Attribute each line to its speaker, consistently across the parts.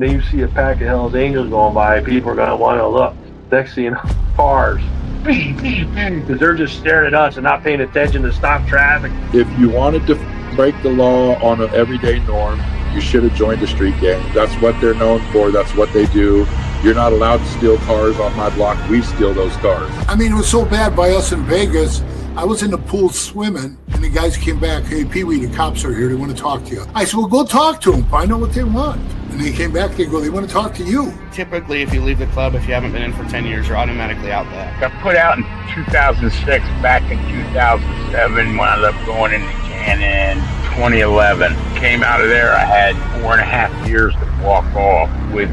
Speaker 1: Then you see a pack of Hell's Angels going by, people are going to want to look. Next thing you know, cars, because they're just staring at us and not paying attention to stop traffic.
Speaker 2: If you wanted to break the law on an everyday norm, you should have joined a street gang. That's what they're known for. That's what they do. You're not allowed to steal cars on my block. We steal those cars.
Speaker 3: I mean, it was so bad by us in Vegas. I was in the pool swimming, and the guys came back. Hey, Pee-wee, the cops are here. They want to talk to you. I said, well, go talk to them. Find out what they want. And they came back. They go, they want to talk to you.
Speaker 4: Typically, if you leave the club, if you haven't been in for 10 years, you're automatically out back.
Speaker 5: Got put out in 2006, back in 2007, wound up going into Cannon. 2011. Came out of there, I had 4.5 years to walk off with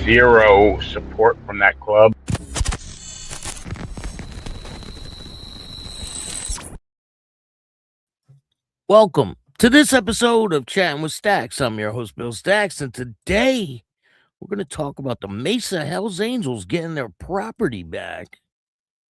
Speaker 5: zero support from that club.
Speaker 6: Welcome to this episode of Chatting with Stacks. I'm your host, Bill Stacks, and today we're going to talk about the Mesa Hells Angels getting their property back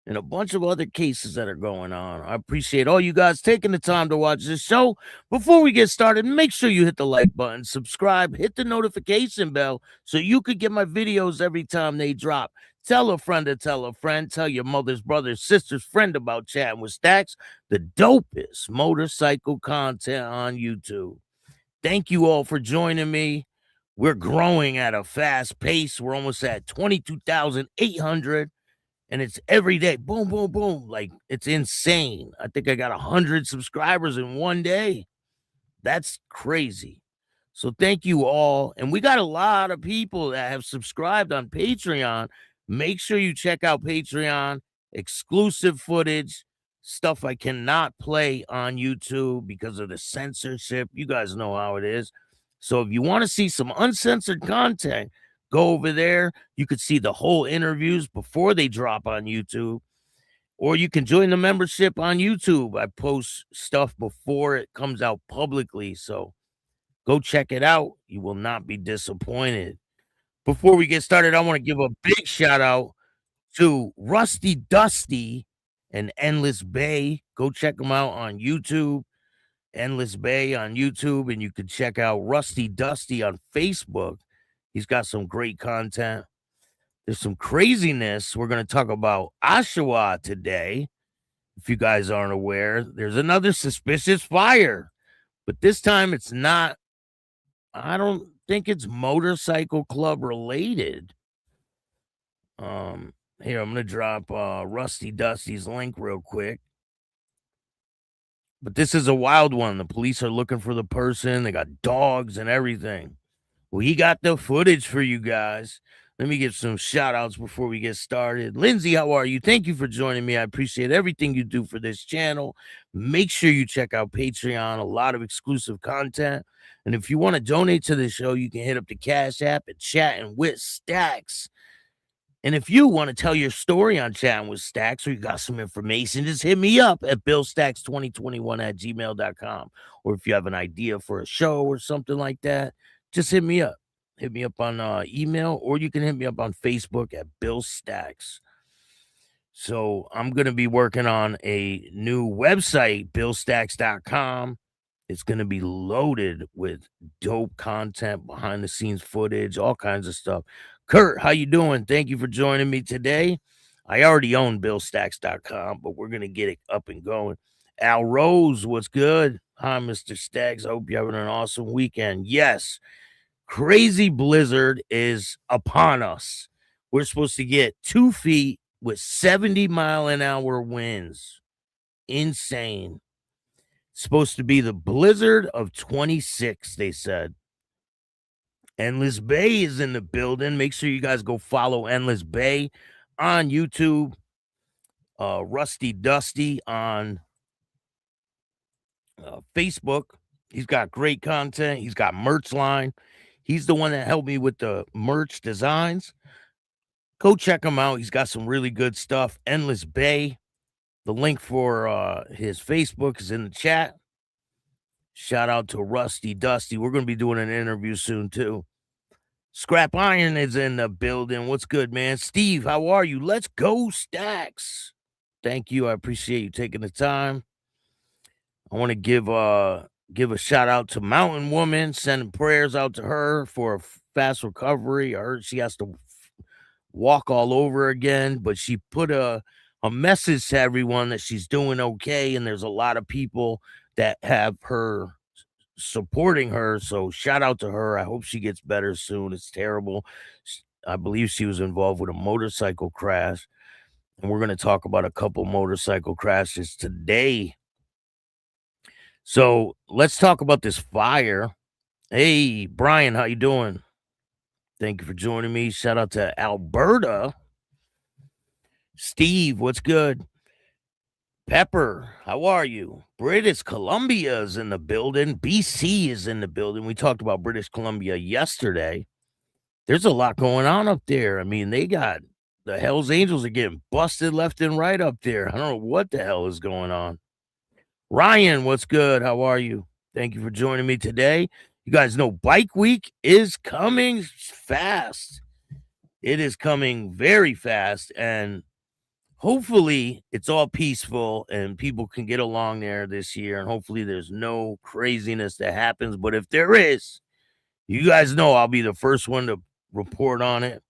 Speaker 6: and a bunch of other cases that are going on. I appreciate all you guys taking the time to watch this show. Before we get started, make sure you hit the like button, subscribe, hit the notification bell so you could get my videos every time they drop. Tell a friend to tell a friend. Tell your mother's brother's sister's friend about Chatting with Stacks, the dopest motorcycle content on YouTube. Thank you all for joining me. We're growing at a fast pace. We're almost at 22,800. And it's every day, boom, boom, boom. Like, it's insane. I think I got 100 subscribers in one day. That's crazy. So thank you all. And we got a lot of people that have subscribed on Patreon. Make sure you check out Patreon. Exclusive footage, stuff I cannot play on YouTube because of the censorship. You guys know how it is. So if you want to see some uncensored content, go over there. You could see the whole interviews before they drop on YouTube, or you can join the membership on YouTube. I post stuff before it comes out publicly, so go check it out. You will not be disappointed. Before we get started, I want to give a big shout out to Rusty Dusty and Endless Bay. Go check them out on YouTube. Endless Bay on YouTube, and you can check out Rusty Dusty on Facebook. He's got some great content. There's some craziness. We're going to talk about Oshawa today. If you guys aren't aware, there's another suspicious fire, but this time it's not. I don't think it's motorcycle club related. Here, I'm going to drop Rusty Dusty's link real quick. But this is a wild one. The police are looking for the person. They got dogs and everything. We got the footage for you guys. Let me give some shout outs before we get started. Lindsay, how are you? Thank you for joining me. I appreciate everything you do for this channel. Make sure you check out Patreon, a lot of exclusive content. And if you want to donate to the show, you can hit up the Cash App at Chatting with Stacks. And if you want to tell your story on Chatting with Stacks, or you got some information, just hit me up at billstacks2021@gmail.com. Or if you have an idea for a show or something like that, just hit me up. Hit me up on email, or you can hit me up on Facebook at Bill Stacks. So I'm going to be working on a new website, billstacks.com. It's going to be loaded with dope content, behind the scenes footage, all kinds of stuff. Kurt, how you doing? Thank you for joining me today. I already own billstacks.com, but we're going to get it up and going. Al Rose, what's good? Hi, Mr. Stacks. I hope you're having an awesome weekend. Yes, crazy blizzard is upon us. We're supposed to get 2 feet with 70-mile-an-hour winds. Insane. It's supposed to be the blizzard of 26, they said. Endless Bay is in the building. Make sure you guys go follow Endless Bay on YouTube. Rusty Dusty on Facebook. He's got great content. He's got merch line. He's the one that helped me with the merch designs. Go check him out. He's got some really good stuff. Endless Bay. The link for his Facebook is in the chat. Shout out to Rusty Dusty. We're going to be doing an interview soon, too. Scrap Iron is in the building. What's good, man? Steve, how are you? Let's go, Stacks. Thank you. I appreciate you taking the time. I want to give give a shout out to Mountain Woman, sending prayers out to her for a fast recovery. I heard she has to walk all over again, but she put a message to everyone that she's doing okay, and there's a lot of people that have her supporting her. So shout out to her. I hope she gets better soon. It's terrible. I believe she was involved with a motorcycle crash, and we're going to talk about a couple motorcycle crashes today. So let's talk about this fire. Hey, Brian, how you doing? Thank you for joining me. Shout out to Alberta. Steve, what's good? Pepper, how are you? British Columbia is in the building. BC is in the building. We talked about British Columbia yesterday. There's a lot going on up there. I mean, they got the Hells Angels are getting busted left and right up there. I don't know what the hell is going on. Ryan, what's good? How are you? Thank you for joining me today. You guys know Bike Week is coming fast. It is coming very fast, and hopefully it's all peaceful and people can get along there this year, and hopefully there's no craziness that happens. But if there is, you guys know I'll be the first one to report on it.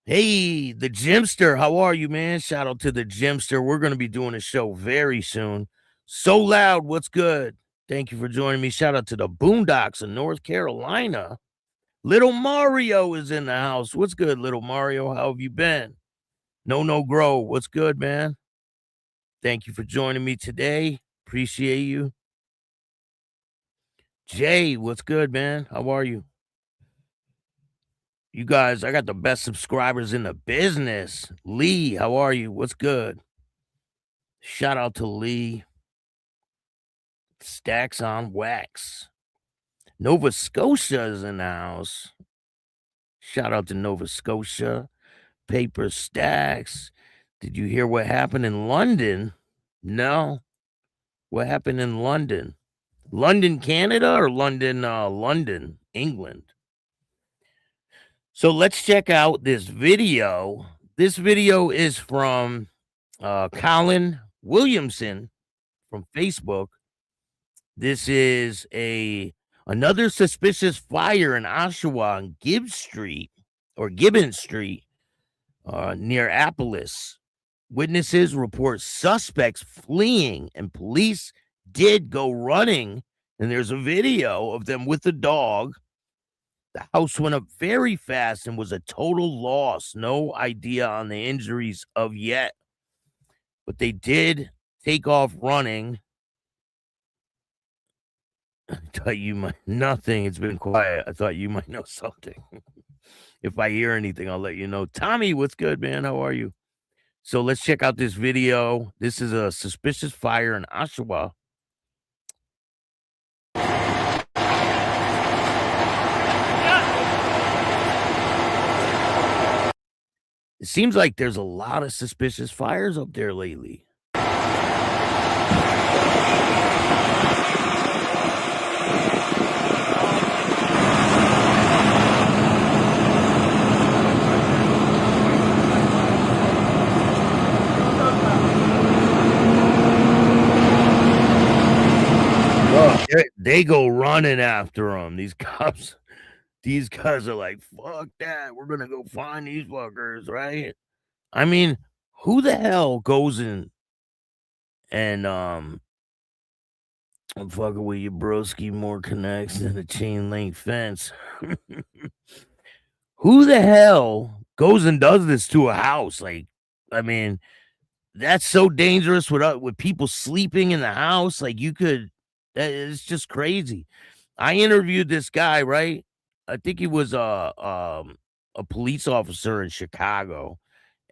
Speaker 6: Hey, the Gymster, how are you, man? Shout out to the Gymster. We're going to be doing a show very soon. So Loud, what's good? Thank you for joining me. Shout out to the Boondocks in North Carolina. Little Mario is in the house. What's good, Little Mario? How have you been? No Grow, what's good, man? Thank you for joining me today. Appreciate you. Jay, what's good, man? How are you? You guys, I got the best subscribers in the business. Lee, how are you? What's good? Shout out to Lee. Stacks on Wax. Nova Scotia is in the house. Shout out to Nova Scotia. Paper Stacks. Did you hear what happened in London? No. What happened in London? London, Canada, or London, England? So let's check out this video. This video is from Colin Williamson from Facebook. This is another suspicious fire in Oshawa on Gibbons Street near Annapolis. Witnesses report suspects fleeing, and police did go running, and there's a video of them with the dog. The house went up very fast and was a total loss. No idea on the injuries of yet, but they did take off running. I thought you might nothing. It's been quiet. I thought you might know something. If I hear anything, I'll let you know. Tommy, what's good, man? How are you? So let's check out this video. This is a suspicious fire in Oshawa. It seems like there's a lot of suspicious fires up there lately. They go running after them. These cops, these guys are like, fuck that. We're going to go find these fuckers, right? I mean, who the hell goes in and, I'm fucking with your broski more connects than a chain link fence. Who the hell goes and does this to a house? Like, I mean, that's so dangerous with people sleeping in the house. Like, it's just crazy. I interviewed this guy, right? I think he was a police officer in Chicago,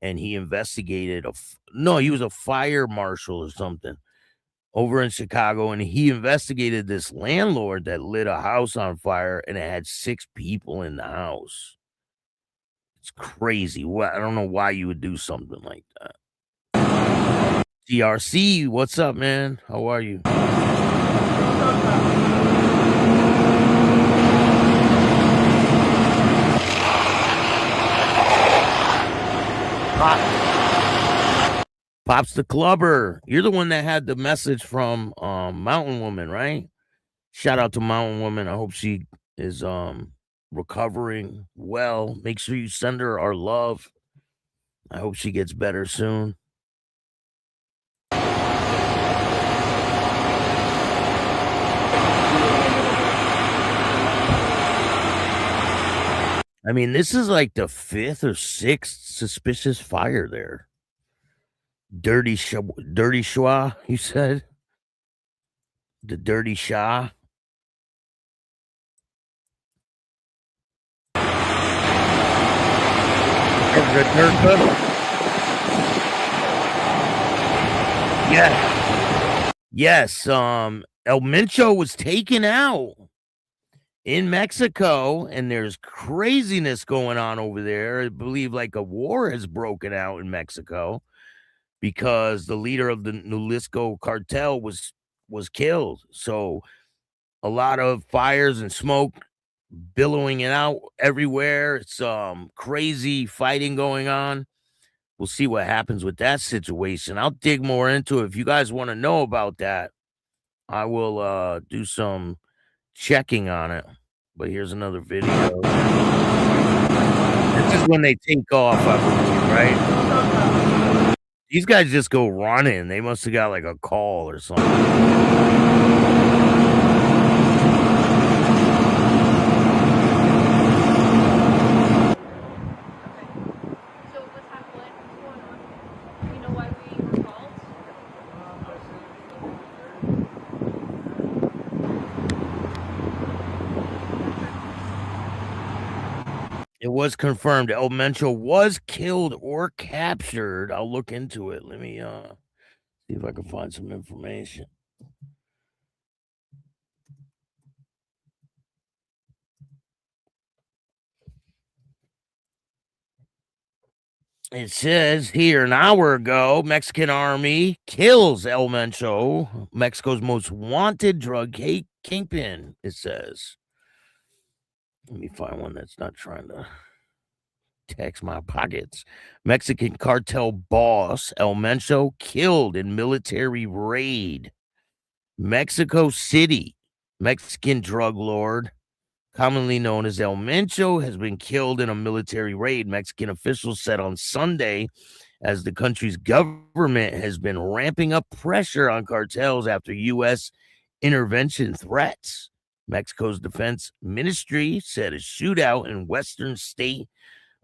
Speaker 6: and he investigated he was a fire marshal or something over in Chicago, and he investigated this landlord that lit a house on fire, and it had 6 people in the house. It's crazy. I don't know why you would do something like that. GRC, what's up, man? How are you? Pops the Clubber. You're the one that had the message from Mountain Woman, right? Shout out to Mountain Woman. I hope she is recovering well. Make sure you send her our love. I hope she gets better soon. I mean, this is like the 5th or 6th suspicious fire there. Dirty Schwa, you said? The Dirty Shah? Yes, El Mencho was taken out in Mexico, and there's craziness going on over there. I believe like a war has broken out in Mexico because the leader of the Jalisco cartel was killed. So a lot of fires and smoke billowing it out everywhere. It's crazy fighting going on. We'll see what happens with that situation. I'll dig more into it. If you guys want to know about that, I will do some checking on it. But here's another video. This is when they take off, I believe, right? These guys just go running. They must have got like a call or something. It was confirmed El Mencho was killed or captured. I'll look into it. Let me see if I can find some information. It says here an hour ago, Mexican army kills El Mencho, Mexico's most wanted drug kingpin, it says. Let me find one that's not trying to tax my pockets. Mexican cartel boss El Mencho killed in military raid. Mexico City, Mexican drug lord, commonly known as El Mencho, has been killed in a military raid, Mexican officials said on Sunday, as the country's government has been ramping up pressure on cartels after U.S. intervention threats. Mexico's defense ministry said a shootout in western state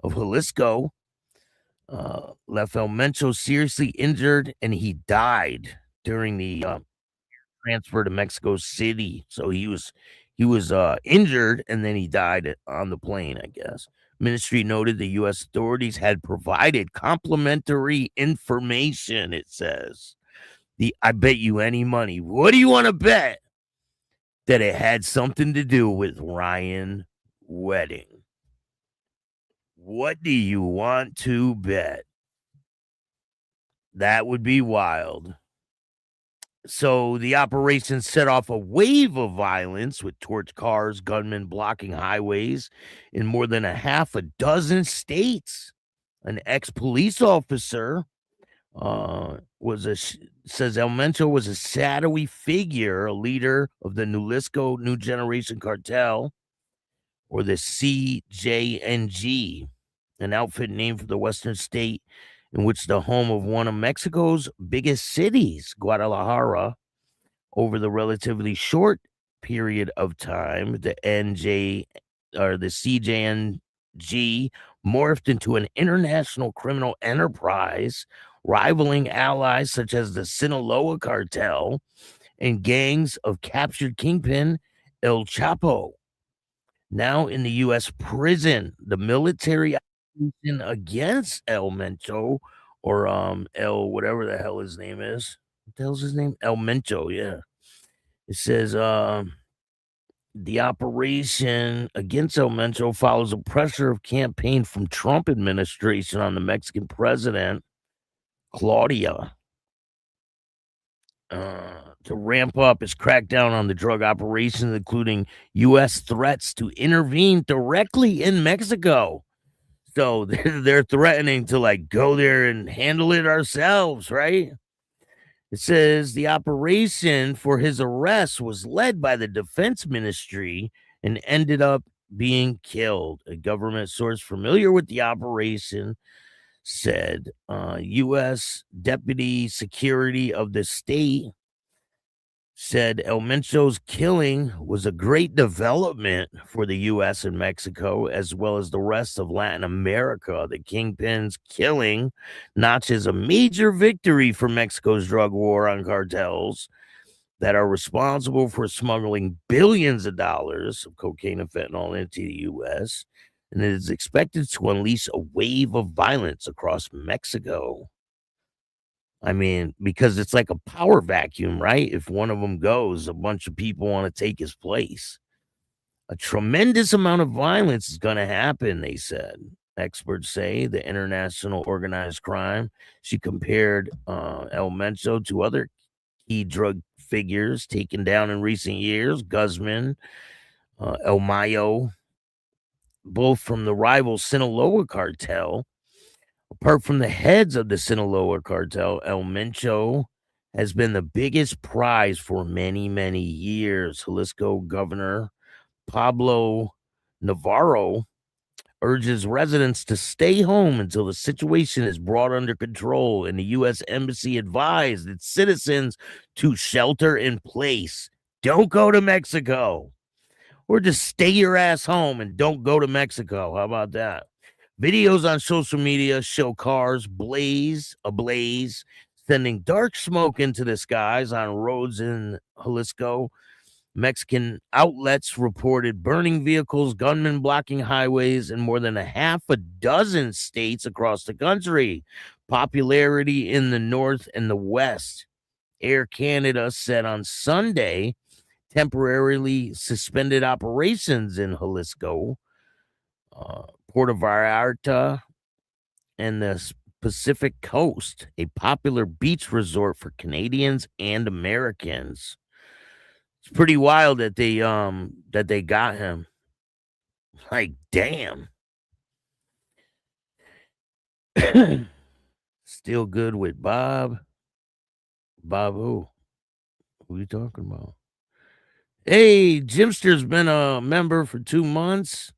Speaker 6: of Jalisco left El Mencho seriously injured, and he died during the transfer to Mexico City. So he was injured, and then he died on the plane, I guess. Ministry noted the U.S. authorities had provided complimentary information, it says. I bet you any money. What do you want to bet? That it had something to do with Ryan wedding. What do you want to bet? That would be wild. So the operation set off a wave of violence with torch cars, gunmen blocking highways in more than a half a dozen states. An ex-police officer says El Mencho was a shadowy figure, a leader of the Jalisco New Generation Cartel, or the CJNG, an outfit named for the western state in which the home of one of Mexico's biggest cities, Guadalajara. Over the relatively short period of time, the CJNG morphed into an international criminal enterprise, rivaling allies such as the Sinaloa cartel and gangs of captured kingpin El Chapo. Now in the U.S. prison, the military operation against El Mencho, or El whatever the hell his name is. What the hell's his name? El Mencho, yeah. It says the operation against El Mencho follows a pressure of campaign from Trump administration on the Mexican president, Claudia, to ramp up its crackdown on the drug operations, including U.S. threats to intervene directly in Mexico. So they're threatening to like go there and handle it ourselves, right? It says the operation for his arrest was led by the defense ministry and ended up being killed. A government source familiar with the operation said U.S. Deputy Secretary of the State said El Mencho's killing was a great development for the U.S. and Mexico, as well as the rest of Latin America. The Kingpin's killing notches a major victory for Mexico's drug war on cartels that are responsible for smuggling billions of dollars of cocaine and fentanyl into the U.S., and it is expected to unleash a wave of violence across Mexico. I mean, because it's like a power vacuum, right? If one of them goes, a bunch of people want to take his place. A tremendous amount of violence is going to happen, they said. Experts say the international organized crime. She compared El Mencho to other key drug figures taken down in recent years, Guzman, El Mayo, both from the rival Sinaloa cartel. Apart from the heads of the Sinaloa cartel, El Mencho has been the biggest prize for many, many years. Jalisco Governor Pablo Navarro urges residents to stay home until the situation is brought under control, and the U.S. Embassy advised its citizens to shelter in place. Don't go to Mexico, or just stay your ass home and don't go to Mexico. How about that? Videos on social media show cars ablaze, sending dark smoke into the skies on roads in Jalisco. Mexican outlets reported burning vehicles, gunmen blocking highways in more than a half a dozen states across the country. Popularity in the north and the west. Air Canada said on Sunday temporarily suspended operations in Jalisco, Puerto Vallarta, and the Pacific Coast, a popular beach resort for Canadians and Americans. It's pretty wild that they got him. Like, damn. Still good with Bob. Bob who? Who are you talking about? Hey, Jimster's been a member for 2 months.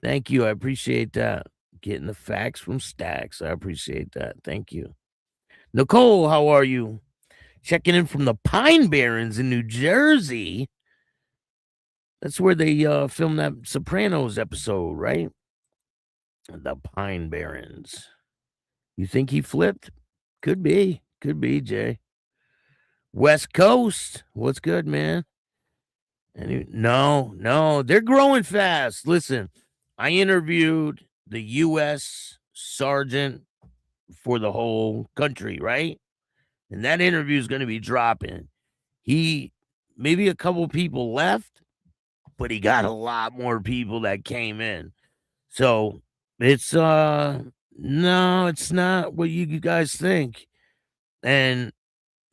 Speaker 6: Thank you. I appreciate that. Getting the facts from Stacks. I appreciate that. Thank you. Nicole, how are you? Checking in from the Pine Barrens in New Jersey. That's where they filmed that Sopranos episode, right? The Pine Barrens. You think he flipped? Could be. Could be, Jay. West Coast. What's good, man? No. They're growing fast. Listen, I interviewed the U.S. Sergeant for the whole country, right? And that interview is going to be dropping. Maybe a couple people left, but he got a lot more people that came in. So it's no, it's not what you guys think. And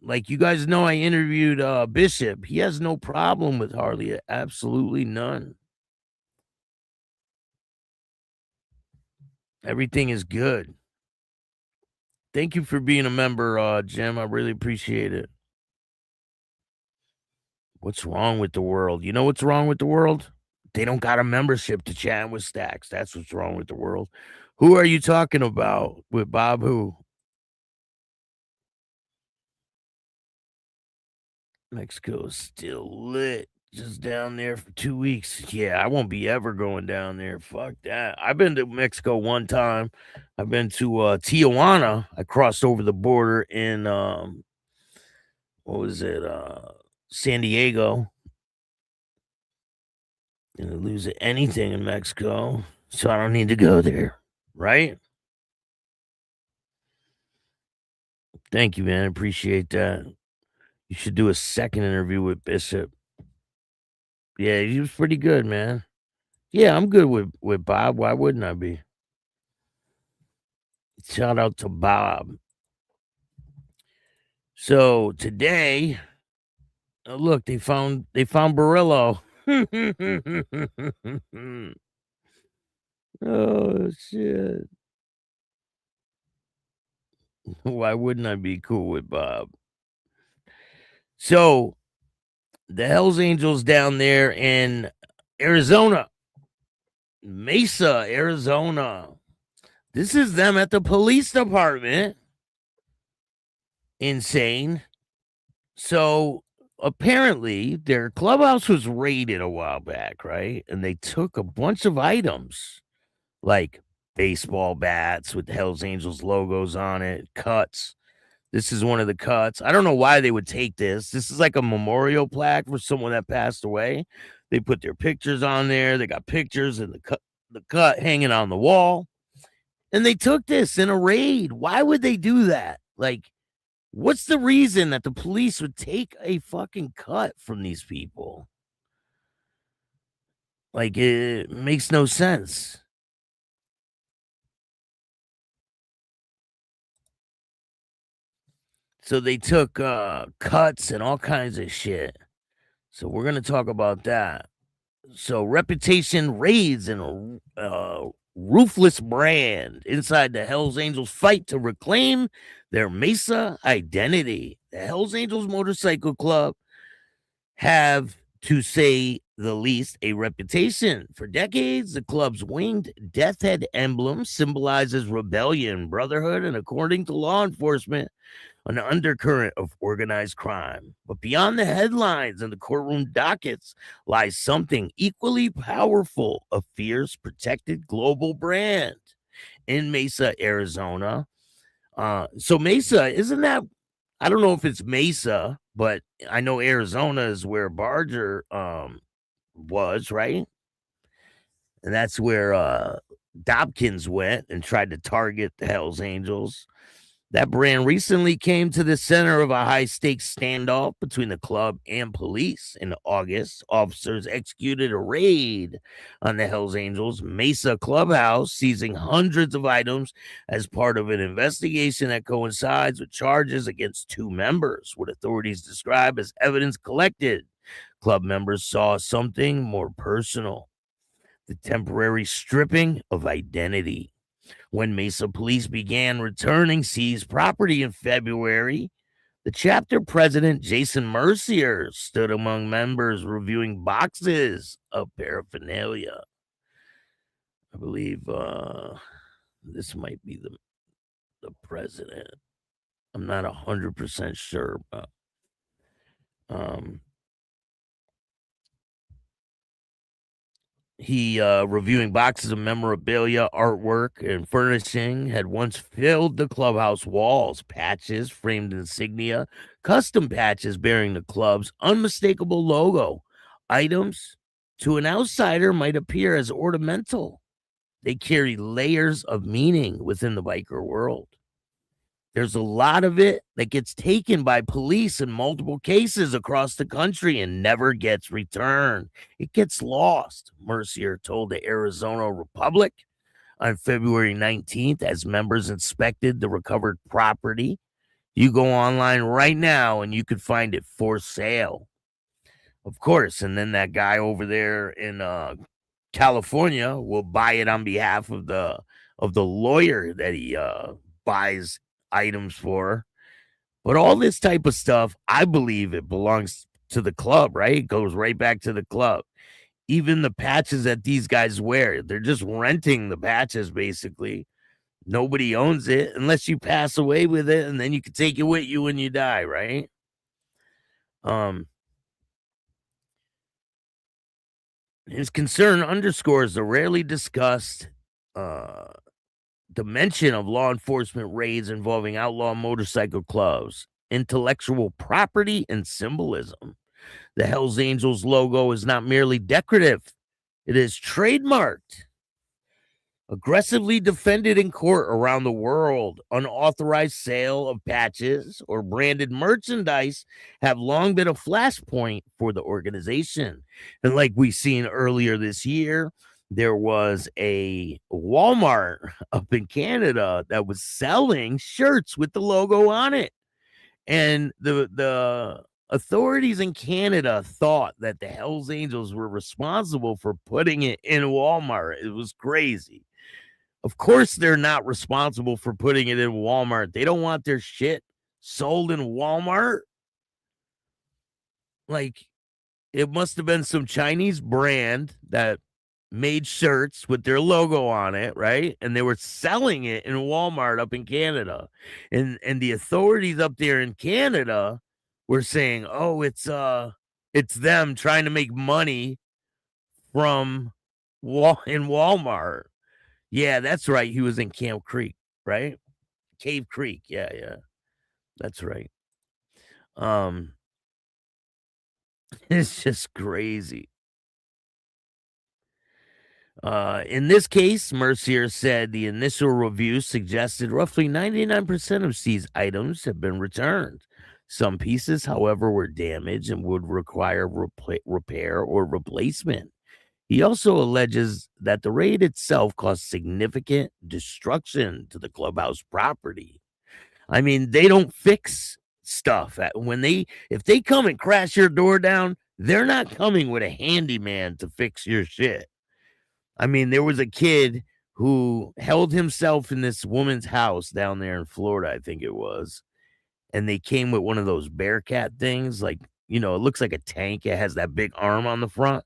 Speaker 6: like you guys know, I interviewed Bishop. He has no problem with Harley. Absolutely none. Everything is good. Thank you for being a member, Jim. I really appreciate it. What's wrong with the world? You know what's wrong with the world? They don't got a membership to chat with Stacks. That's what's wrong with the world. Who are you talking about with Bob who? Mexico is still lit. Just down there for 2 weeks. Yeah, I won't be ever going down there. Fuck that. I've been to Mexico one time. I've been to Tijuana. I crossed over the border in what was it? San Diego. Didn't lose anything in Mexico, so I don't need to go there, right? Thank you, man. I appreciate that. You should do a second interview with Bishop. Yeah, he was pretty good, man. Yeah, I'm good with Bob. Why wouldn't I be? Shout out to Bob. So today, look, they found Barillo. Oh shit. Why wouldn't I be cool with Bob? So the Hells Angels down there in Arizona, Mesa, Arizona. This is them at the police department. Insane. So apparently their clubhouse was raided a while back, right? And they took a bunch of items like baseball bats with Hells Angels logos on it, cuts. This is one of the cuts. I don't know why they would take this. This is like a memorial plaque for someone that passed away. They put their pictures on there. They got pictures and the cut hanging on the wall. And they took this in a raid. Why would they do that? Like, what's the reason that the police would take a fucking cut from these people? Like, it makes no sense. So they took cuts and all kinds of shit. So we're going to talk about that. So reputation raids and a ruthless brand inside the Hells Angels fight to reclaim their Mesa identity. The Hells Angels Motorcycle Club have, to say the least, a reputation. For decades, the club's winged death head emblem symbolizes rebellion, brotherhood, and according to law enforcement, an undercurrent of organized crime. But beyond the headlines and the courtroom dockets lies something equally powerful, a fierce, protected global brand in Mesa, Arizona. So Mesa, isn't that, I don't know if it's Mesa, but I know Arizona is where Barger was, right? And that's where Dobkins went and tried to target the Hells Angels. That brand recently came to the center of a high-stakes standoff between the club and police. In August, officers executed a raid on the Hells Angels Mesa Clubhouse, seizing hundreds of items as part of an investigation that coincides with charges against two members, what authorities describe as evidence collected. Club members saw something more personal: the temporary stripping of identity. When Mesa Police began returning seized property in February, the chapter president, Jason Mercier, stood among members reviewing boxes of paraphernalia. I believe this might be the president. I'm not 100% sure, but he reviewing boxes of memorabilia, artwork, and furnishing had once filled the clubhouse walls. Patches, framed insignia, custom patches bearing the club's unmistakable logo. Items to an outsider might appear as ornamental. They carry layers of meaning within the biker world. There's a lot of it that gets taken by police in multiple cases across the country and never gets returned. It gets lost, Mercier told the Arizona Republic on February 19th as members inspected the recovered property. You go online right now and you could find it for sale. Of course, and then that guy over there in California will buy it on behalf of the lawyer that he buys items for. But all this type of stuff, I believe it belongs to the club, right? It goes right back to the club. Even the patches that these guys wear, they're just renting the patches, basically. Nobody owns it unless you pass away with it, and then you can take it with you when you die, right? His concern underscores the rarely discussed dimension of law enforcement raids involving outlaw motorcycle clubs, intellectual property, and symbolism. The Hells Angels logo is not merely decorative, it is trademarked, aggressively defended in court around the world. Unauthorized sale of patches or branded merchandise have long been a flashpoint for the organization. And like we seen earlier this year, there was a Walmart up in Canada that was selling shirts with the logo on it. And the authorities in Canada thought that the Hells Angels were responsible for putting it in Walmart. It was crazy. Of course, they're not responsible for putting it in Walmart. They don't want their shit sold in Walmart. Like, it must have been some Chinese brand that made shirts with their logo on it, right? And they were selling it in Walmart up in Canada. And the authorities up there in Canada were saying, "Oh, it's them trying to make money from Walmart." Yeah, that's right. He was in Camp Creek, right? Cave Creek. Yeah. That's right. It's just crazy. In this case, Mercier said the initial review suggested roughly 99% of seized items have been returned. Some pieces, however, were damaged and would require repair or replacement. He also alleges that the raid itself caused significant destruction to the clubhouse property. I mean, they don't fix stuff if they come and crash your door down, they're not coming with a handyman to fix your shit. I mean, there was a kid who held himself in this woman's house down there in Florida, I think it was. And they came with one of those Bearcat things, like, it looks like a tank. It has that big arm on the front.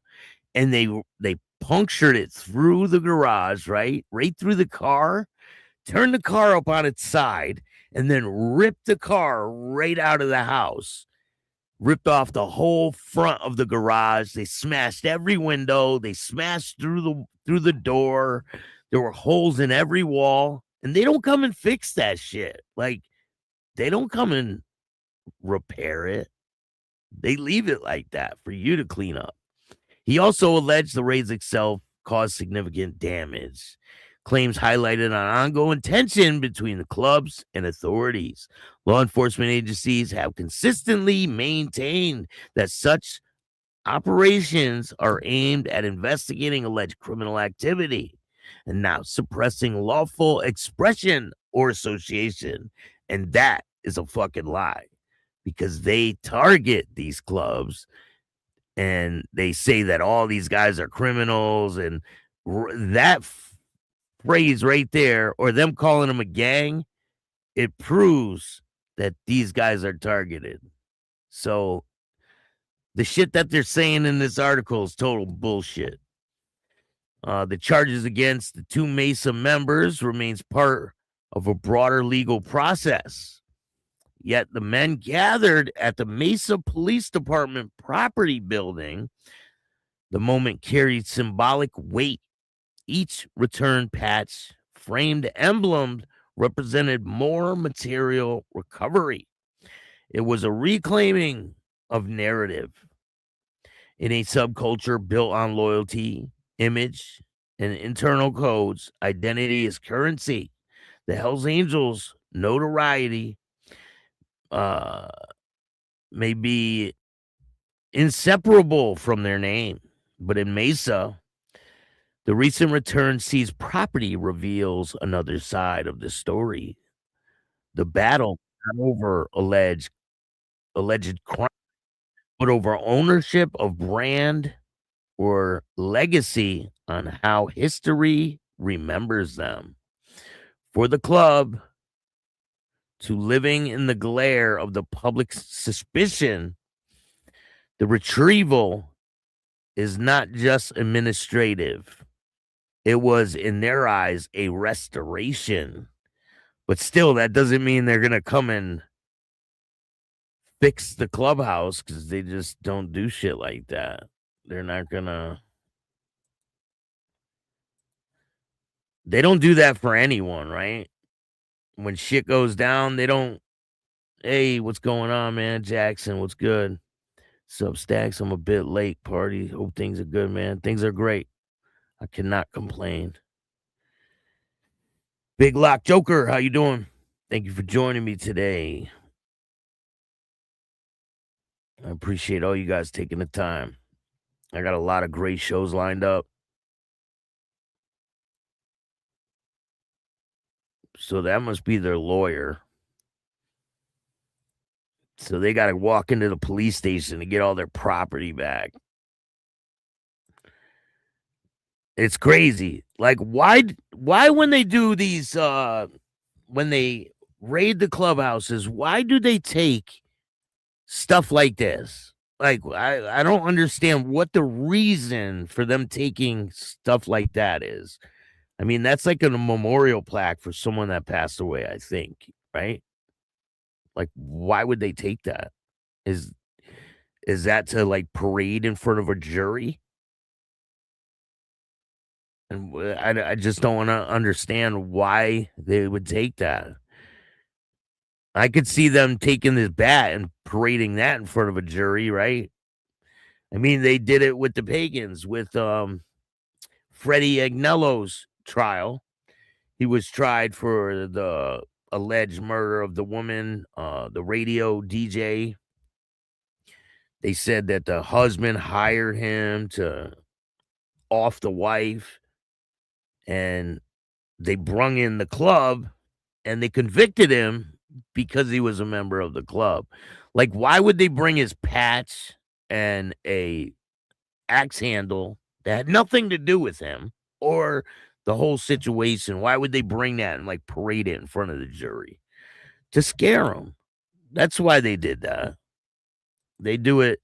Speaker 6: And they punctured it through the garage, right through the car, turned the car up on its side, and then ripped the car right out of the house. Ripped off the whole front of the garage. They smashed every window. They smashed through the door. There were holes in every wall. And they don't come and fix that shit. Like, they don't come and repair it. They leave it like that for you to clean up. He also alleged the raids itself caused significant damage. Claims highlighted an ongoing tension between the clubs and authorities. Law enforcement agencies have consistently maintained that such operations are aimed at investigating alleged criminal activity and not suppressing lawful expression or association. And that is a fucking lie, because they target these clubs and they say that all these guys are criminals, and that phrase right there, or them calling them a gang, it proves that these guys are targeted. So the shit that they're saying in this article is total bullshit. The charges against the two Mesa members remains part of a broader legal process. Yet the men gathered at the Mesa Police Department property building. The moment carried symbolic weight. Each return patch framed emblem represented more material recovery. It was a reclaiming of narrative in a subculture built on loyalty, image, and internal codes. Identity is currency. The Hells Angels' notoriety may be inseparable from their name, but in Mesa, the recent return seized property reveals another side of the story. The battle not over alleged crime, but over ownership of brand or legacy on how history remembers them. For the club to living in the glare of the public suspicion, the retrieval is not just administrative. It was, in their eyes, a restoration. But still, that doesn't mean they're going to come and fix the clubhouse, because they just don't do shit like that. They're not going to. They don't do that for anyone, right? When shit goes down, they don't. Hey, what's going on, man? Jackson, what's good? Sup, Stacks? I'm a bit late, party. Hope things are good, man. Things are great. I cannot complain. Big Lock Joker, how you doing? Thank you for joining me today. I appreciate all you guys taking the time. I got a lot of great shows lined up. So that must be their lawyer. So they got to walk into the police station to get all their property back. It's crazy. Like, why when they do these, when they raid the clubhouses, why do they take stuff like this? Like, I don't understand what the reason for them taking stuff like that is. I mean, that's like a memorial plaque for someone that passed away, I think, right? Like, why would they take that? Is that to like parade in front of a jury? And I just don't want to understand why they would take that. I could see them taking this bat and parading that in front of a jury, right? I mean, they did it with the pagans with Freddie Agnello's trial. He was tried for the alleged murder of the woman, the radio DJ. They said that the husband hired him to off the wife, and they brung in the club and they convicted him because he was a member of the club. Like, why would they bring his patch and a axe handle that had nothing to do with him or the whole situation? Why would they bring that and like parade it in front of the jury? To scare him. That's why they did that. They do it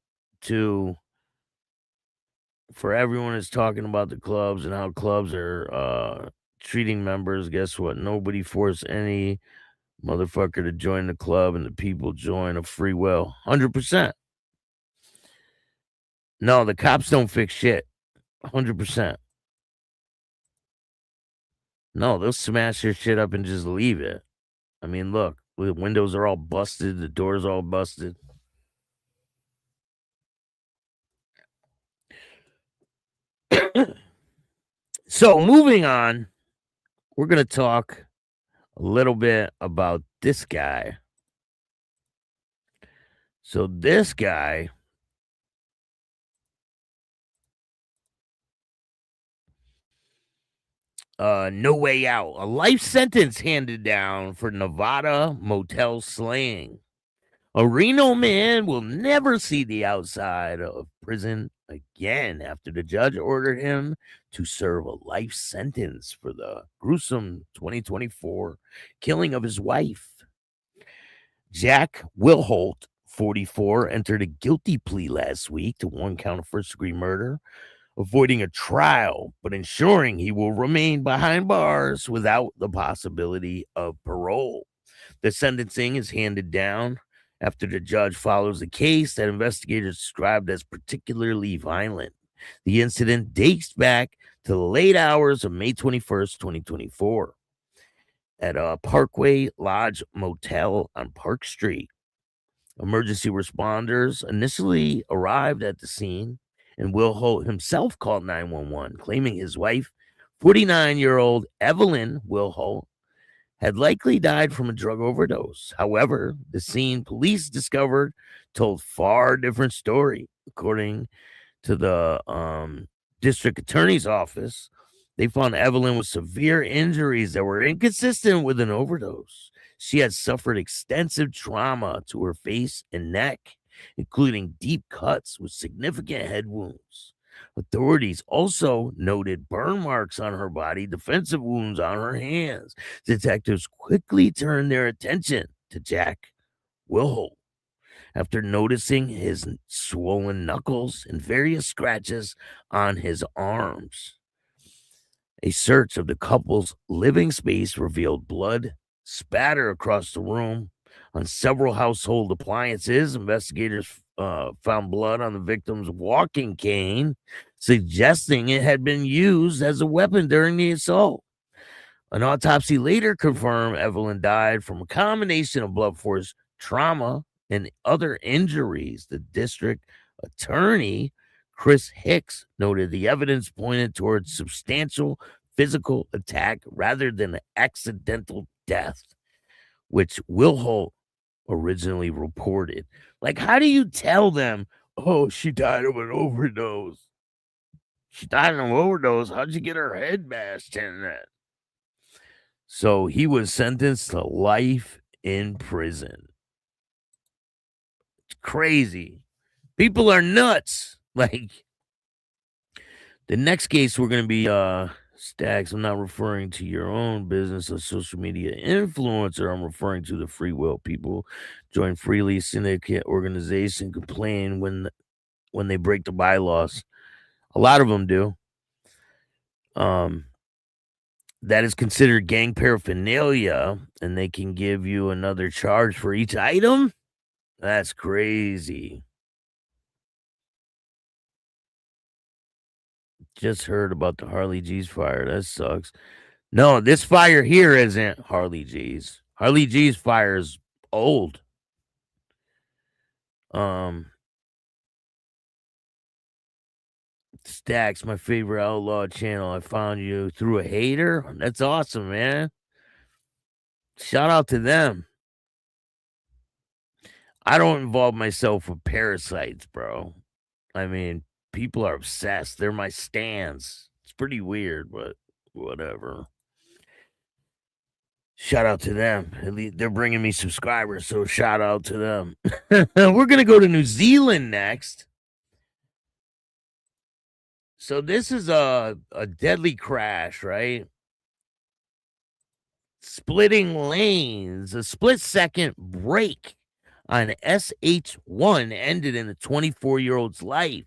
Speaker 6: for everyone is talking about the clubs and how clubs are treating members. Guess what? Nobody forced any motherfucker to join the club, and the people join of free will. 100%. No, the cops don't fix shit. 100%. No, they'll smash your shit up and just leave it. I mean, look, the windows are all busted, the doors all busted. So, moving on, we're going to talk a little bit about this guy. So, this guy, no way out. A life sentence handed down for Nevada motel slaying. A Reno man will never see the outside of prison again after the judge ordered him to serve a life sentence for the gruesome 2024 killing of his wife. Jack Wilholt, 44, entered a guilty plea last week to one count of first-degree murder, avoiding a trial, but ensuring he will remain behind bars without the possibility of parole. The sentencing is handed down after the judge follows a case that investigators described as particularly violent. The incident dates back to the late hours of May 21st, 2024, at a Parkway Lodge Motel on Park Street. Emergency responders initially arrived at the scene, and Will Holt himself called 911, claiming his wife, 49-year-old Evelyn Will Holt, had likely died from a drug overdose. However, the scene police discovered told far different story. According to the district attorney's office, they found Evelyn with severe injuries that were inconsistent with an overdose. She had suffered extensive trauma to her face and neck, including deep cuts with significant head wounds. Authorities also noted burn marks on her body, defensive wounds on her hands. Detectives quickly turned their attention to Jack Wilholt after noticing his swollen knuckles and various scratches on his arms. A search of the couple's living space revealed blood spatter across the room on several household appliances. Investigators found blood on the victim's walking cane, suggesting it had been used as a weapon during the assault. An autopsy later confirmed Evelyn died from a combination of blunt force trauma and other injuries. The district attorney, Chris Hicks, noted the evidence pointed towards substantial physical attack rather than an accidental death, which Wilholt originally reported. Like, how do you tell them, oh, she died of an overdose? She died of an overdose. How'd you get her head bashed in that? So he was sentenced to life in prison. It's crazy. People are nuts. Like, the next case we're going to be Stacks, I'm not referring to your own business or social media influencer. I'm referring to the free will people. Join freely syndicate organization, complain when they break the bylaws. A lot of them do. That is considered gang paraphernalia, and they can give you another charge for each item. That's crazy. Just heard about the Harley G's fire. That sucks. No, this fire here isn't Harley G's. Harley G's fire is old. Stacks, my favorite outlaw channel. I found you through a hater. That's awesome, man. Shout out to them. I don't involve myself with parasites, bro. I mean, people are obsessed. They're my stans. It's pretty weird, but whatever. Shout out to them. At least they're bringing me subscribers, so shout out to them. We're going to go to New Zealand next. So this is a deadly crash, right? Splitting lanes. A split-second break on SH1 ended in a 24-year-old's life.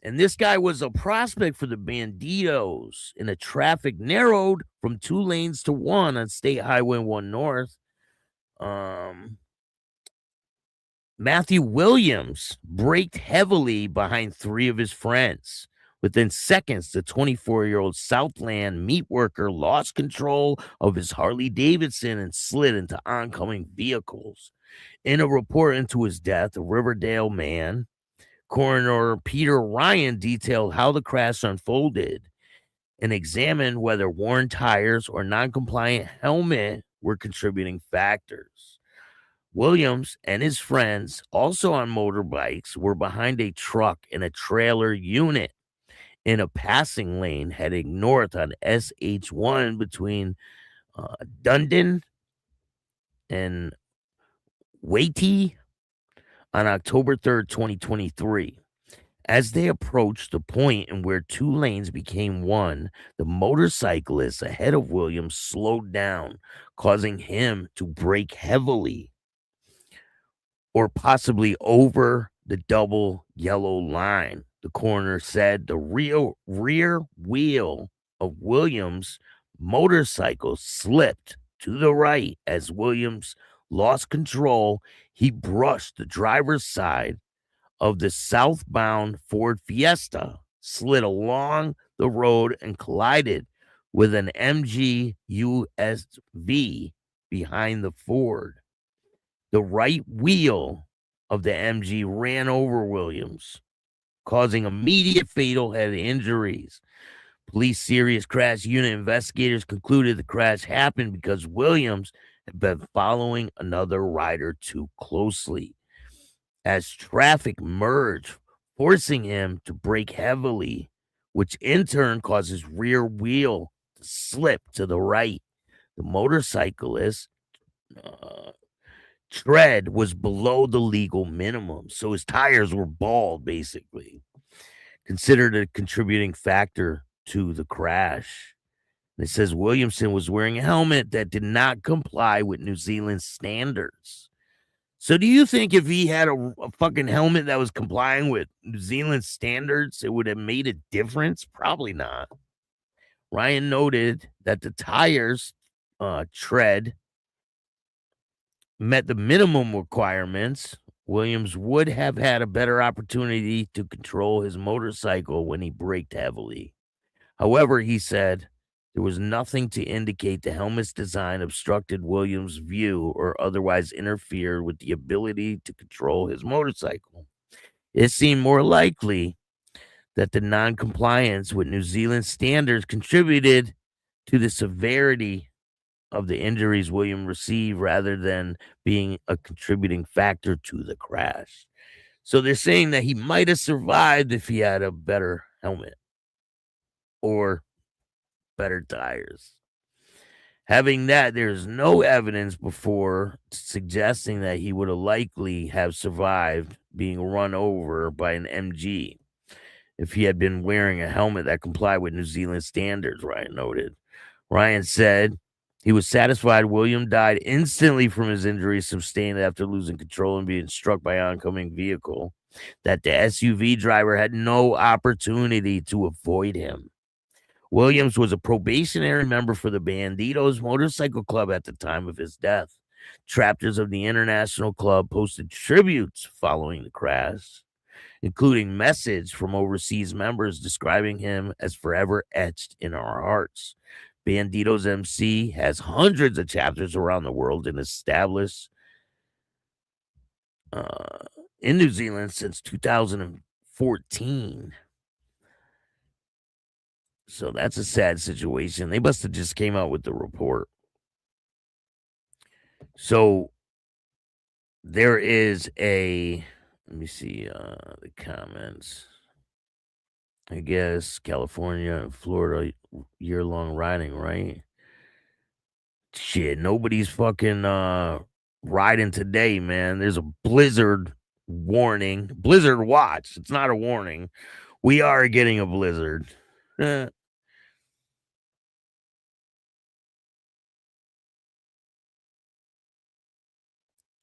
Speaker 6: And this guy was a prospect for the Banditos, and the traffic narrowed from 2 lanes to 1 on State Highway 1 North. Matthew Williams braked heavily behind 3 of his friends. Within seconds, the 24-year-old Southland meat worker lost control of his Harley Davidson and slid into oncoming vehicles. In a report into his death, a Riverdale man, Coroner Peter Ryan detailed how the crash unfolded and examined whether worn tires or non-compliant helmet were contributing factors. Williams and his friends, also on motorbikes, were behind a truck and a trailer unit in a passing lane heading north on SH1 between Dundon and Waitee on October 3rd, 2023. As they approached the point in where 2 lanes became 1, the motorcyclist ahead of Williams slowed down, causing him to brake heavily or possibly over the double yellow line. The coroner said the rear wheel of Williams' motorcycle slipped to the right as Williams lost control. He brushed the driver's side of the southbound Ford Fiesta, slid along the road, and collided with an MG USV behind the Ford. The right wheel of the MG ran over Williams, causing immediate fatal head injuries. Police serious crash unit investigators concluded the crash happened because Williams had been following another rider too closely. As traffic merged, forcing him to brake heavily, which in turn caused his rear wheel to slip to the right. The motorcyclist tread was below the legal minimum, so his tires were bald, basically, considered a contributing factor to the crash. And it says Williamson was wearing a helmet that did not comply with New Zealand standards. So do you think if he had a fucking helmet that was complying with New Zealand standards, it would have made a difference? Probably not. Ryan noted that the tires tread met the minimum requirements. Williams would have had a better opportunity to control his motorcycle when he braked heavily. However, he said there was nothing to indicate the helmet's design obstructed Williams' view or otherwise interfered with the ability to control his motorcycle. It seemed more likely that the non-compliance with New Zealand standards contributed to the severity of the injuries William received rather than being a contributing factor to the crash. So they're saying that he might have survived if he had a better helmet or better tires. Having that, there's no evidence before suggesting that he would have likely have survived being run over by an MG. if he had been wearing a helmet that complied with New Zealand standards, Ryan noted. Ryan said he was satisfied William died instantly from his injuries sustained after losing control and being struck by an oncoming vehicle, that the SUV driver had no opportunity to avoid him. Williams was a probationary member for the Banditos Motorcycle Club at the time of his death. Chapters of the International Club posted tributes following the crash, including message from overseas members describing him as forever etched in our hearts. Banditos MC has hundreds of chapters around the world and established in New Zealand since 2014. So that's a sad situation. They must have just came out with the report. So there is let me see the comments. I guess California and Florida year-long riding, right? Shit, nobody's fucking riding today, man. There's a blizzard warning. Blizzard watch. It's not a warning. We are getting a blizzard.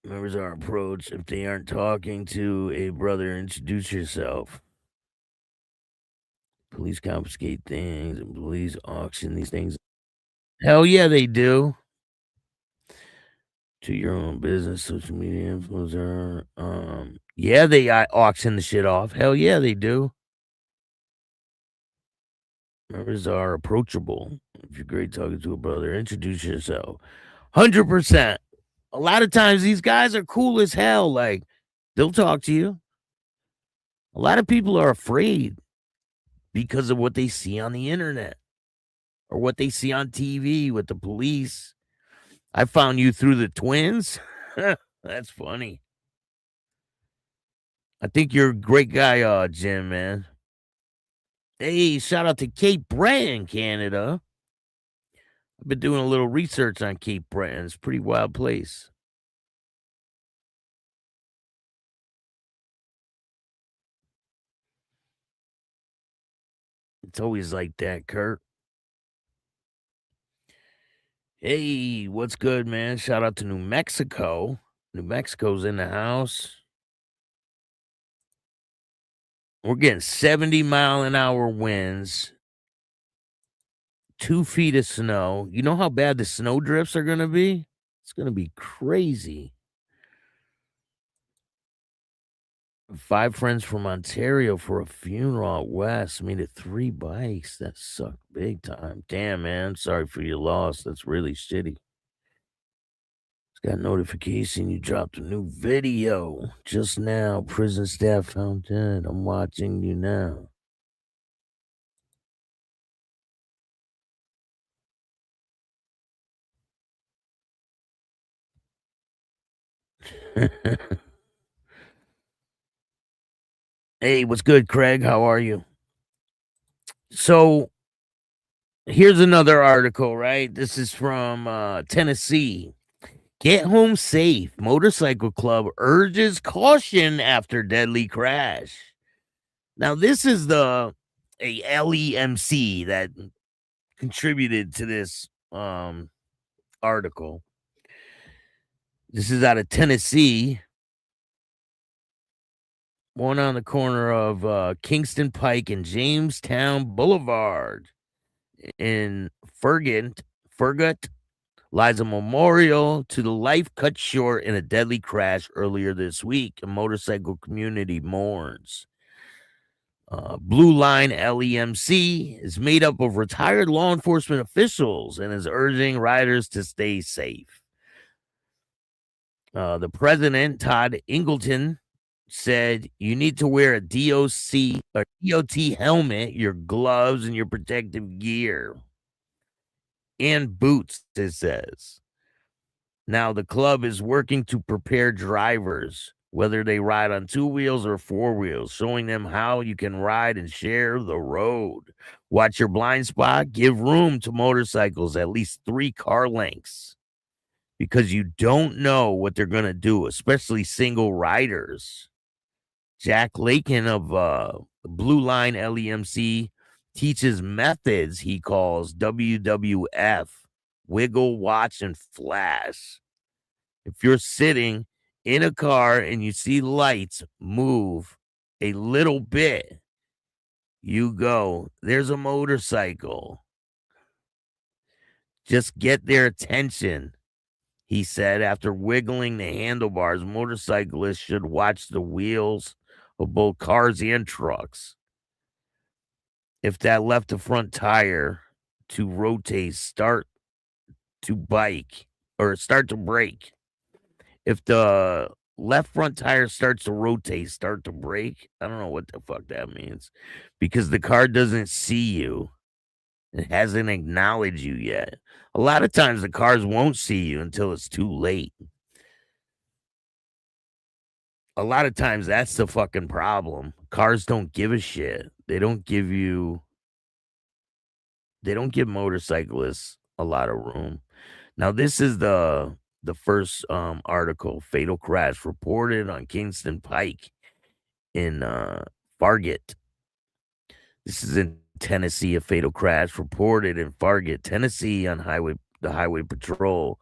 Speaker 6: Members are approached. If they aren't talking to a brother, introduce yourself. Police confiscate things and police auction these things. Hell yeah, they do. To your own business, social media influencer. Yeah, they auction the shit off. Hell yeah, they do. Members are approachable. If you're great talking to a brother, introduce yourself. 100%. A lot of times these guys are cool as hell. Like, they'll talk to you. A lot of people are afraid because of what they see on the internet or what they see on TV with the police. I found you through the twins. That's funny. I think you're a great guy, Jim, man. Hey, shout out to Cape Breton, Canada. I've been doing a little research on Cape Breton. It's a pretty wild place. It's always like that, Kurt. Hey, what's good, man? Shout out to New Mexico. New Mexico's in the house. We're getting 70-mile-an-hour winds, 2 feet of snow. You know how bad the snow drifts are going to be? It's going to be crazy. 5 friends from Ontario for a funeral out west made it 3 bikes. That sucked big time. Damn, man. Sorry for your loss. That's really shitty. Got a notification you dropped a new video just now. Prison staff found dead. I'm watching you now. Hey, what's good, Craig? How are you? So here's another article, right? This is from Tennessee. Get home safe. Motorcycle club urges caution after deadly crash. Now, this is a LEMC that contributed to this article. This is out of Tennessee. One on the corner of Kingston Pike and Jamestown Boulevard in Fergut lies a memorial to the life cut short in a deadly crash earlier this week. A motorcycle community mourns. Blue Line LEMC is made up of retired law enforcement officials and is urging riders to stay safe. The president, Todd Ingleton, said you need to wear a DOT helmet, your gloves, and your protective gear. And boots, it says. Now, the club is working to prepare drivers, whether they ride on 2 wheels or 4 wheels, showing them how you can ride and share the road. Watch your blind spot. Give room to motorcycles at least 3 car lengths, because you don't know what they're going to do, especially single riders. Jack Lakin of Blue Line LEMC teaches methods he calls WWF, wiggle, watch, and flash. If you're sitting in a car and you see lights move a little bit, you go, there's a motorcycle. Just get their attention, he said. After wiggling the handlebars, motorcyclists should watch the wheels of both cars and trucks. If that left the front tire to rotate, start to brake. If the left front tire starts to rotate, start to brake, I don't know what the fuck that means, because the car doesn't see you. It hasn't acknowledged you yet. A lot of times the cars won't see you until it's too late. A lot of times that's the fucking problem. Cars don't give a shit. They don't give motorcyclists a lot of room. Now, this is the first article. Fatal crash reported on Kingston Pike in Fargate. This is in Tennessee. A fatal crash reported in Fargate, Tennessee on the highway patrol.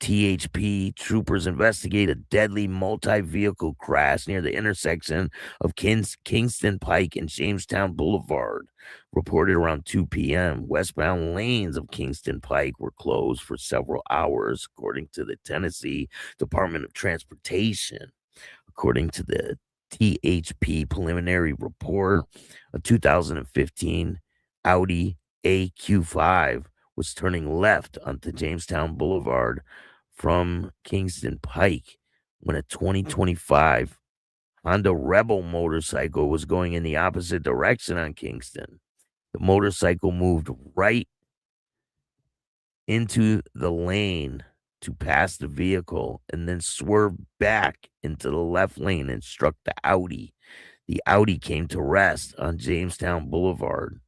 Speaker 6: THP troopers investigate a deadly multi-vehicle crash near the intersection of Kingston Pike and Jamestown Boulevard. Reported around 2 p.m. Westbound lanes of Kingston Pike were closed for several hours, according to the Tennessee Department of Transportation. According to the THP preliminary report, a 2015 Audi AQ5 was turning left onto Jamestown Boulevard from Kingston Pike when a 2025 Honda Rebel motorcycle was going in the opposite direction on Kingston. The motorcycle moved right into the lane to pass the vehicle and then swerved back into the left lane and struck the Audi. The Audi came to rest on Jamestown Boulevard.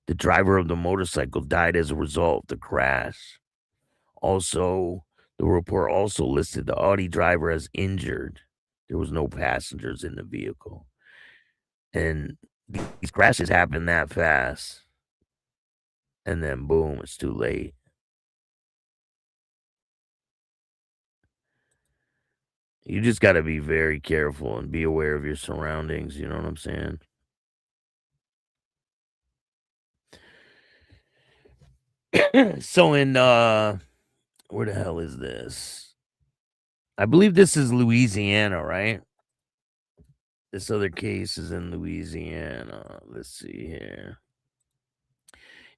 Speaker 6: The driver of the motorcycle died as a result of the crash. Also, the report also listed the Audi driver as injured. There was no passengers in the vehicle. And these crashes happen that fast. And then boom, it's too late. You just got to be very careful and be aware of your surroundings. You know what I'm saying? So in where the hell is this? I believe this is Louisiana, right? This other case is in Louisiana. Let's see here.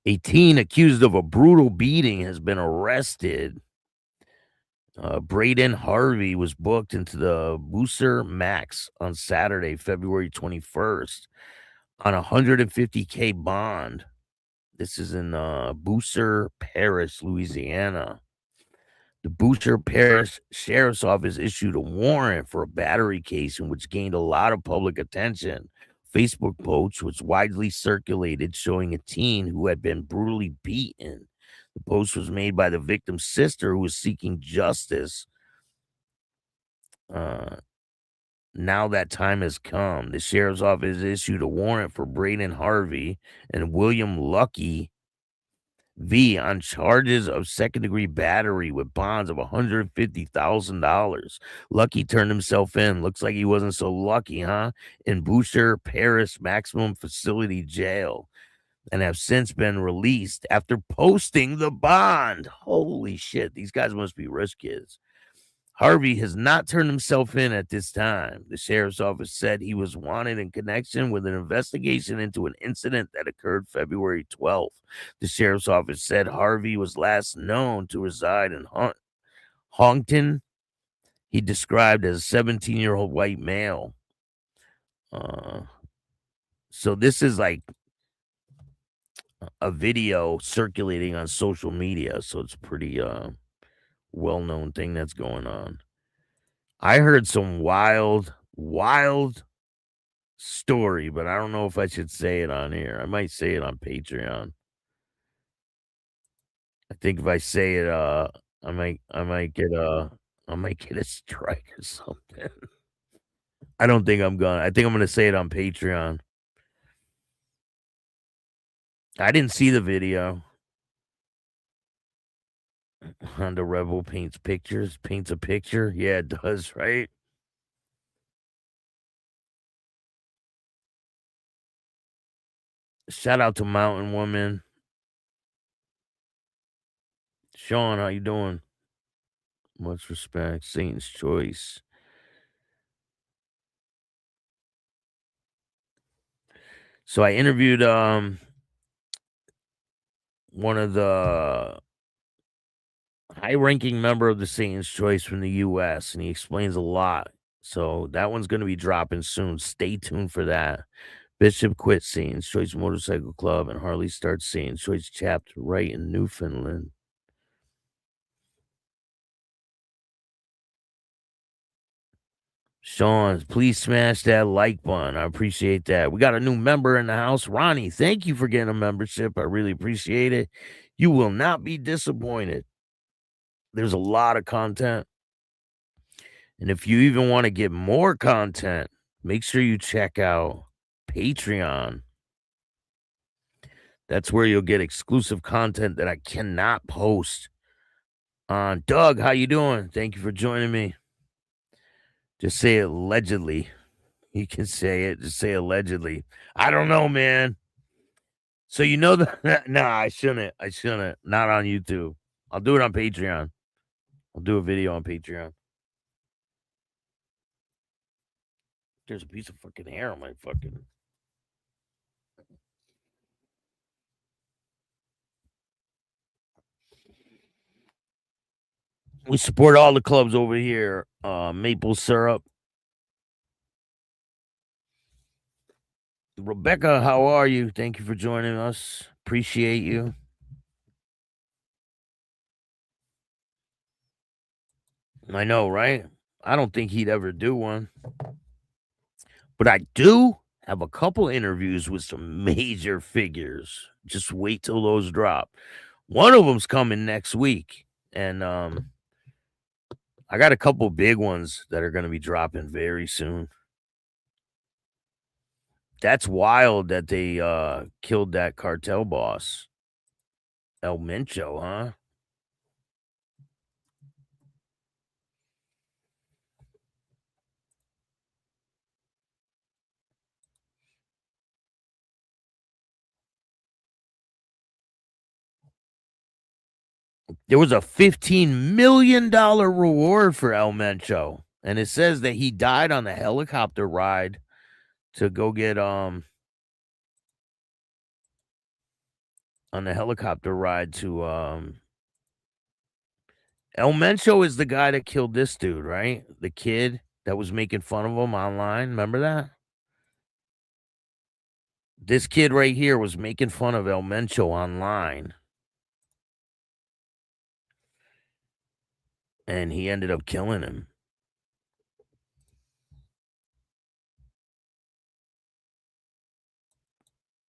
Speaker 6: A teen accused of a brutal beating has been arrested. Braden Harvey was booked into the Booster Max on Saturday, February 21st on a $150K bond. This is in Booster Parish, Louisiana. The Booster Parish Sheriff's Office issued a warrant for a battery case in which gained a lot of public attention. Facebook post was widely circulated showing a teen who had been brutally beaten. The post was made by the victim's sister who was seeking justice. Now that time has come. The sheriff's office issued a warrant for Braden Harvey and William Lucky V on charges of second-degree battery with bonds of $150,000. Lucky turned himself in. Looks like he wasn't so lucky, huh? In Booster Parish Maximum Facility Jail, and have since been released after posting the bond. Holy shit, these guys must be rich kids. Harvey has not turned himself in at this time. The sheriff's office said he was wanted in connection with an investigation into an incident that occurred February 12th. The sheriff's office said Harvey was last known to reside in Hongton. He described as a 17-year-old white male. So this is like a video circulating on social media, so it's pretty well-known thing that's going on. I heard some wild story, but I don't know if I should say it on here. I might say it on Patreon. I think if I say it, I might get a strike or something. I don't think I'm gonna. I think I'm gonna say it on Patreon. I didn't see the video. Honda Rebel paints a picture. Yeah, it does, right? Shout out to Mountain Woman. Sean, how you doing? Much respect. Satan's Choice. So I interviewed one of the high-ranking member of the Satan's Choice from the U.S., and he explains a lot. So that one's going to be dropping soon. Stay tuned for that. Bishop quit Satan's Choice Motorcycle Club, and Harley starts Satan's Choice chapter right in Newfoundland. Sean, please smash that like button. I appreciate that. We got a new member in the house. Ronnie, thank you for getting a membership. I really appreciate it. You will not be disappointed. There's a lot of content. And if you even want to get more content, make sure you check out Patreon. That's where you'll get exclusive content that I cannot post on. Doug, how you doing? Thank you for joining me. Just say it allegedly. You can say it. Just say allegedly. I don't know, man. So you know that? Nah, I shouldn't. Not on YouTube. I'll do it on Patreon. I'll do a video on Patreon. There's a piece of fucking hair on my fucking... We support all the clubs over here. Maple Syrup. Rebecca, how are you? Thank you for joining us. Appreciate you. I know, right? I don't think he'd ever do one. But I do have a couple interviews with some major figures. Just wait till those drop. One of them's coming next week. And I got a couple big ones that are going to be dropping very soon. That's wild that they killed that cartel boss. El Mencho, huh? There was a $15 million reward for El Mencho. And it says that he died on the helicopter ride to go get on the helicopter ride to El Mencho is the guy that killed this dude, right? The kid that was making fun of him online. Remember that? This kid right here was making fun of El Mencho online. And he ended up killing him.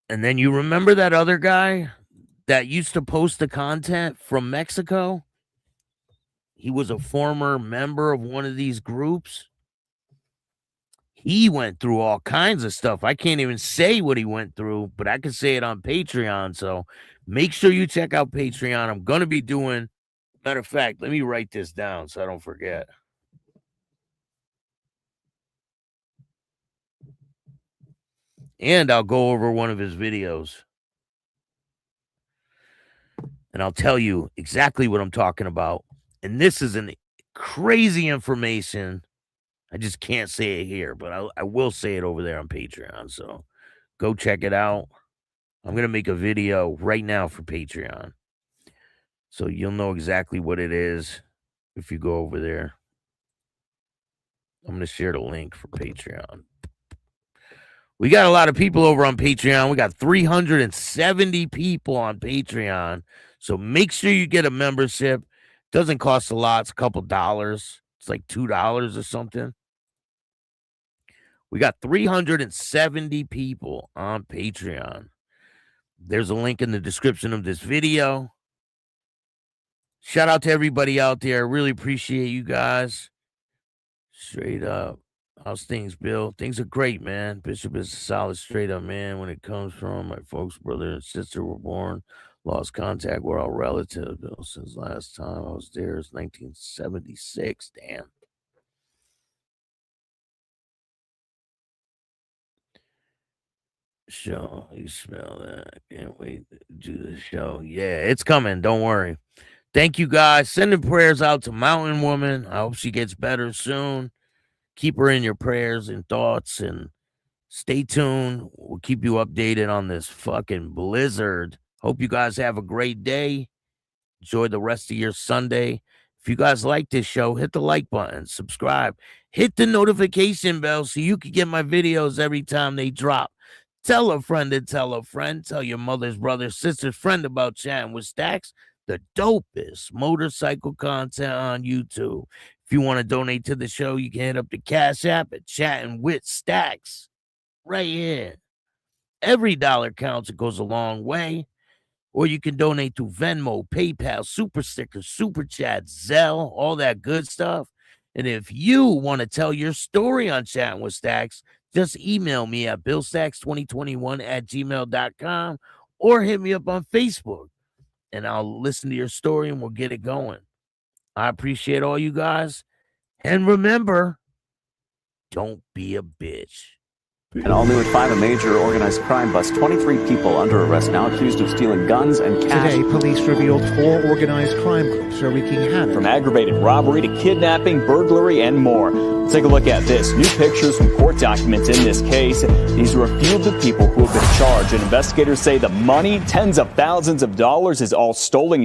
Speaker 6: And then you remember that other guy that used to post the content from Mexico? He was a former member of one of these groups. He went through all kinds of stuff. I can't even say what he went through, but I can say it on Patreon. So make sure you check out Patreon. I'm going to be doing, matter of fact, let me write this down so I don't forget. And I'll go over one of his videos. And I'll tell you exactly what I'm talking about. And this is an crazy information. I just can't say it here, but I will say it over there on Patreon. So go check it out. I'm going to make a video right now for Patreon. So you'll know exactly what it is if you go over there. I'm going to share the link for Patreon. We got a lot of people over on Patreon. We got 370 people on Patreon. So make sure you get a membership. Doesn't cost a lot. It's a couple dollars. It's like $2 or something. We got 370 people on Patreon. There's a link in the description of this video. Shout out to everybody out there. I really appreciate you guys. Straight up. How's things, Bill? Things are great, man. Bishop is a solid, straight up man when it comes from my folks, brother and sister were born. Lost contact with our relative, Bill, since last time I was there. It's 1976. Damn. Show, you smell that? Can't wait to do the show. Yeah, it's coming. Don't worry. Thank you guys. Sending prayers out to Mountain Woman. I hope she gets better soon. Keep her in your prayers and thoughts, and stay tuned. We'll keep you updated on this fucking blizzard. Hope you guys have a great day. Enjoy the rest of your Sunday. If you guys like this show, hit the like button, subscribe, hit the notification bell so you can get my videos every time they drop. Tell a friend to tell a friend. Tell your mother's brother, sister's friend about Chatting with Stacks, the dopest motorcycle content on YouTube. If you want to donate to the show, you can hit up the Cash App at Chatting with Stacks right here. Every dollar counts. It goes a long way. Or you can donate to Venmo, PayPal, Super Stickers, Super Chat, Zelle, all that good stuff. And if you want to tell your story on Chatting with Stacks, just email me at billstacks2021@gmail.com or hit me up on Facebook, and I'll listen to your story and we'll get it going. I appreciate all you guys. And remember, don't be a bitch.
Speaker 7: And all new at 5, a major organized crime bust. 23 people under arrest now, accused of stealing guns and cash.
Speaker 8: Today, police revealed 4 organized crime groups are wreaking havoc.
Speaker 7: From aggravated robbery to kidnapping, burglary, and more. Let's take a look at this. New pictures from court documents in this case. These are a few of the people who have been charged. And investigators say the money, tens of thousands of dollars, is all stolen